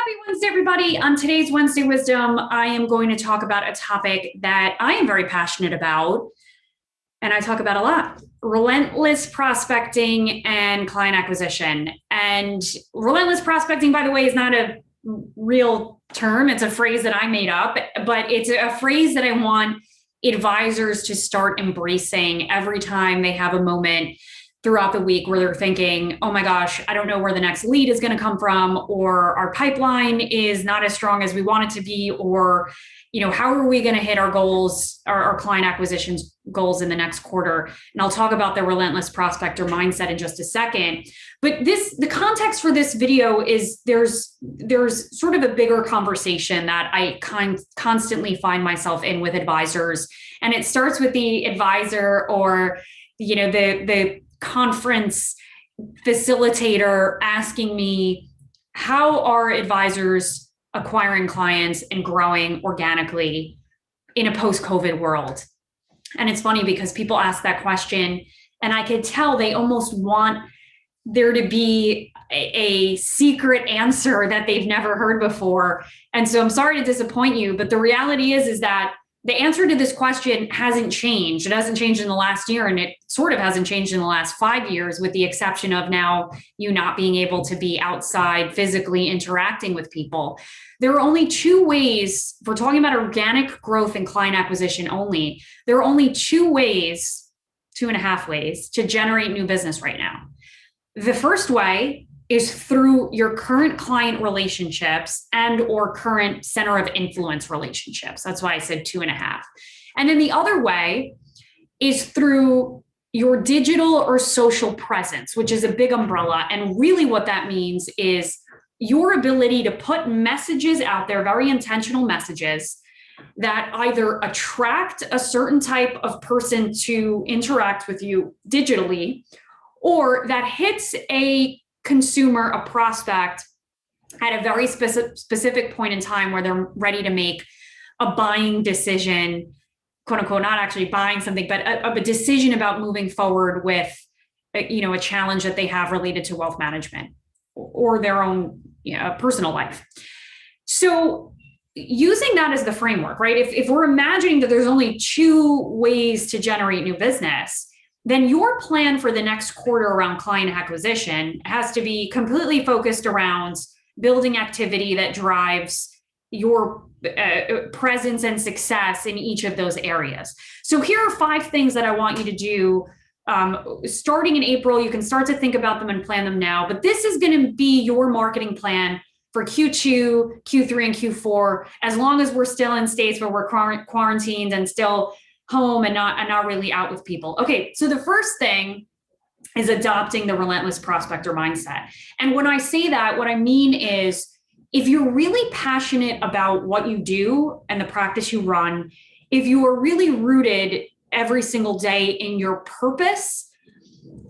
Happy Wednesday, everybody. On today's Wednesday Wisdom, I am going to talk about a topic that I am very passionate about, and I talk about a lot: relentless prospecting and client acquisition. And relentless prospecting, by the way, is not a real term. It's a phrase that I made up, but it's a phrase that I want advisors to start embracing every time they have a moment throughout the week where they're thinking, oh my gosh, I don't know where the next lead is going to come from, or our pipeline is not as strong as we want it to be, or, how are we going to hit our goals, our client acquisitions goals in the next quarter? And I'll talk about the relentless prospector mindset in just a second. But the context for this video is there's sort of a bigger conversation that I constantly find myself in with advisors. And it starts with the advisor or, the conference facilitator asking me, how are advisors acquiring clients and growing organically in a post-COVID world? And it's funny because people ask that question and I could tell they almost want there to be a secret answer that they've never heard before. And so I'm sorry to disappoint you, but the reality is that the answer to this question hasn't changed. It hasn't changed in the last year, and it sort of hasn't changed in the last 5 years, with the exception of now you not being able to be outside physically interacting with people. There are only two ways, if we're talking about organic growth and client acquisition only, there are only two and a half ways to generate new business right now. The first way is through your current client relationships and or current center of influence relationships. That's why I said 2.5. And then the other way is through your digital or social presence, which is a big umbrella. And really what that means is your ability to put messages out there, very intentional messages, that either attract a certain type of person to interact with you digitally, or that hits a consumer, a prospect, at a very specific point in time where they're ready to make a buying decision, quote unquote, not actually buying something, but a decision about moving forward with, a challenge that they have related to wealth management or their own personal life. So using that as the framework, right? If we're imagining that there's only two ways to generate new business, then your plan for the next quarter around client acquisition has to be completely focused around building activity that drives your presence and success in each of those areas. So here are 5 things that I want you to do. Starting in April, you can start to think about them and plan them now, but this is going to be your marketing plan for Q2, Q3, and Q4, as long as we're still in states where we're quarantined and still home and not really out with people. Okay, so the first thing is adopting the relentless prospector mindset. And when I say that, what I mean is, if you're really passionate about what you do and the practice you run, if you are really rooted every single day in your purpose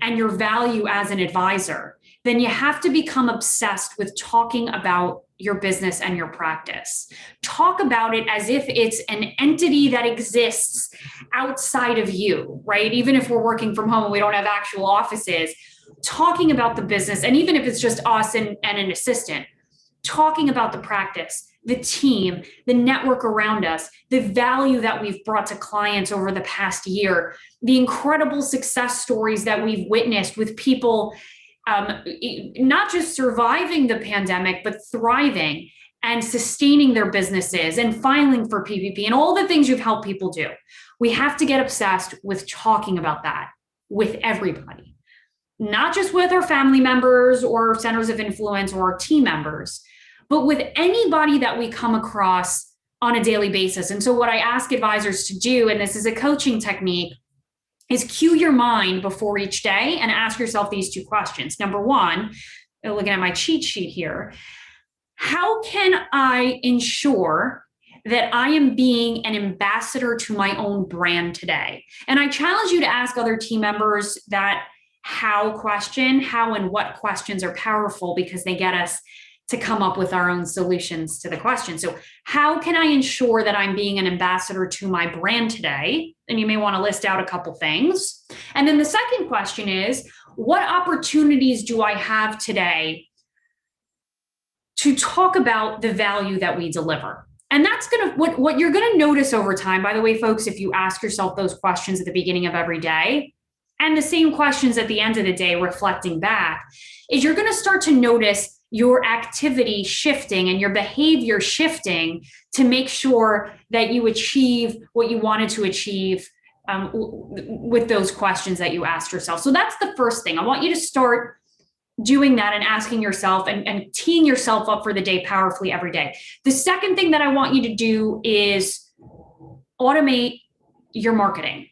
and your value as an advisor, then you have to become obsessed with talking about your business and your practice. Talk about it as if it's an entity that exists outside of you, right? Even if we're working from home and we don't have actual offices, talking about the business, and even if it's just us and an assistant, talking about the practice, the team, the network around us, the value that we've brought to clients over the past year, the incredible success stories that we've witnessed with people not just surviving the pandemic, but thriving and sustaining their businesses and filing for PPP and all the things you've helped people do. We have to get obsessed with talking about that with everybody, not just with our family members or centers of influence or our team members, but with anybody that we come across on a daily basis. And so what I ask advisors to do, and this is a coaching technique, is cue your mind before each day and ask yourself these 2 questions. Number 1, looking at my cheat sheet here, how can I ensure that I am being an ambassador to my own brand today? And I challenge you to ask other team members that how and what questions are powerful, because they get us to come up with our own solutions to the question. So how can I ensure that I'm being an ambassador to my brand today? And you may want to list out a couple things. And then the second question is, what opportunities do I have today to talk about the value that we deliver. And that's what you're gonna notice over time, by the way, folks, if you ask yourself those questions at the beginning of every day, and the same questions at the end of the day, reflecting back, is you're gonna start to notice your activity shifting and your behavior shifting to make sure that you achieve what you wanted to achieve with those questions that you asked yourself. So that's the first thing. I want you to start doing that and asking yourself and teeing yourself up for the day powerfully every day. The second thing that I want you to do is automate your marketing.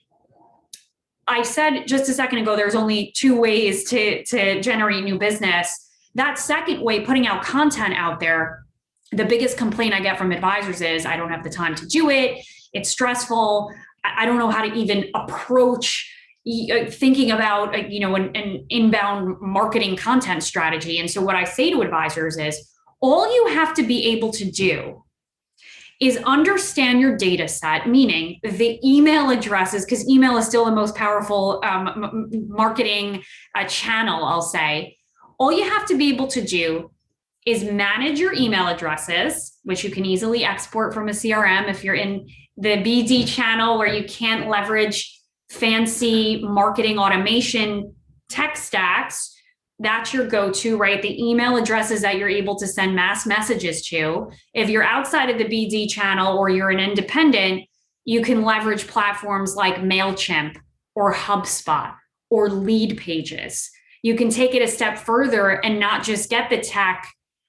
I said just a second ago, there's only 2 ways to generate new business. That second way, putting out content out there, the biggest complaint I get from advisors is I don't have the time to do it. It's stressful. I don't know how to even approach thinking about an inbound marketing content strategy. And so what I say to advisors is all you have to be able to do is understand your data set, meaning the email addresses, because email is still the most powerful marketing channel, I'll say. All you have to be able to do is manage your email addresses, which you can easily export from a CRM if you're in the BD channel where you can't leverage fancy marketing automation tech stacks. That's your go-to, right? The email addresses that you're able to send mass messages to. If you're outside of the BD channel or you're an independent, you can leverage platforms like MailChimp or HubSpot or Lead Pages. You can take it a step further and not just get the tech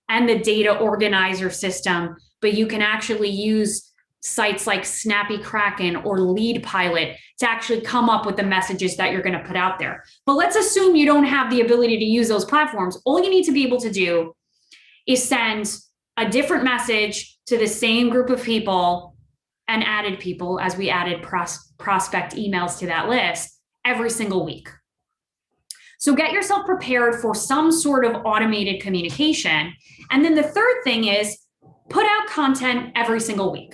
and the data organizer system, but you can actually use sites like Snappy Kraken or Lead Pilot to actually come up with the messages that you're going to put out there. But let's assume you don't have the ability to use those platforms. All you need to be able to do is send a different message to the same group of people and added people, as we added prospect emails to that list every single week. So get yourself prepared for some sort of automated communication. And then the third thing is put out content every single week.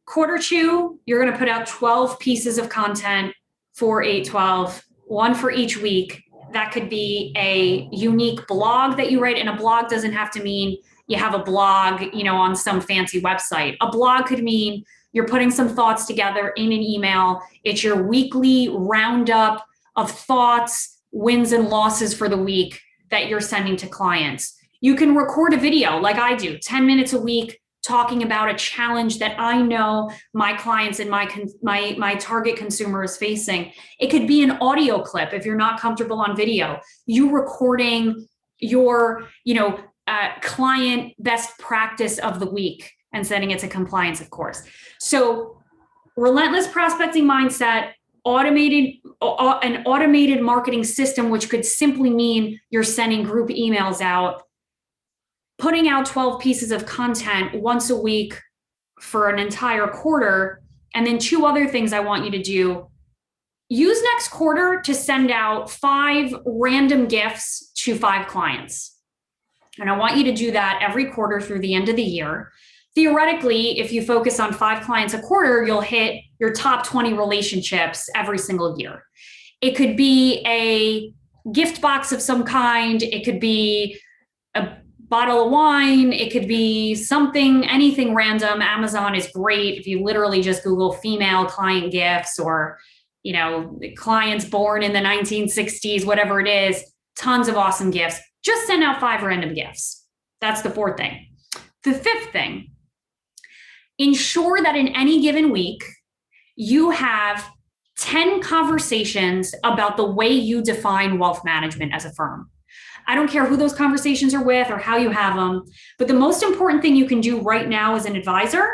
Quarter 2, you're going to put out 12 pieces of content for 8/12, one for each week. That could be a unique blog that you write, and a blog doesn't have to mean you have a blog, on some fancy website. A blog could mean you're putting some thoughts together in an email. It's your weekly roundup of thoughts, wins and losses for the week that you're sending to clients. You can record a video like I do, 10 minutes a week, talking about a challenge that I know my clients and my target consumer is facing. It could be an audio clip if you're not comfortable on video. You recording your, client best practice of the week and sending it to compliance, of course. So relentless prospecting mindset, an automated marketing system, which could simply mean you're sending group emails out, putting out 12 pieces of content once a week for an entire quarter. And then 2 other things I want you to do. Use next quarter to send out 5 random gifts to 5 clients. And I want you to do that every quarter through the end of the year. Theoretically, if you focus on 5 clients a quarter, you'll hit your top 20 relationships every single year. It could be a gift box of some kind. It could be a bottle of wine. It could be something, anything random. Amazon is great. If you literally just Google female client gifts or, clients born in the 1960s, whatever it is, tons of awesome gifts. Just send out 5 random gifts. That's the 4th thing. The 5th thing, ensure that in any given week, you have 10 conversations about the way you define wealth management as a firm. I don't care who those conversations are with or how you have them, but the most important thing you can do right now as an advisor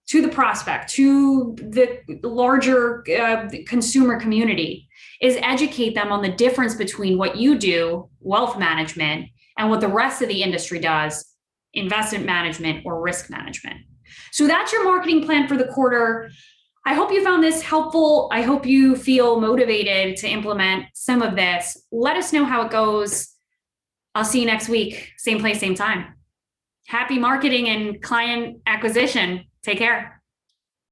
to the prospect, to the larger consumer community, is educate them on the difference between what you do, wealth management, and what the rest of the industry does, investment management or risk management. So that's your marketing plan for the quarter. I hope you found this helpful. I hope you feel motivated to implement some of this. Let us know how it goes. I'll see you next week. Same place, same time. Happy marketing and client acquisition. Take care.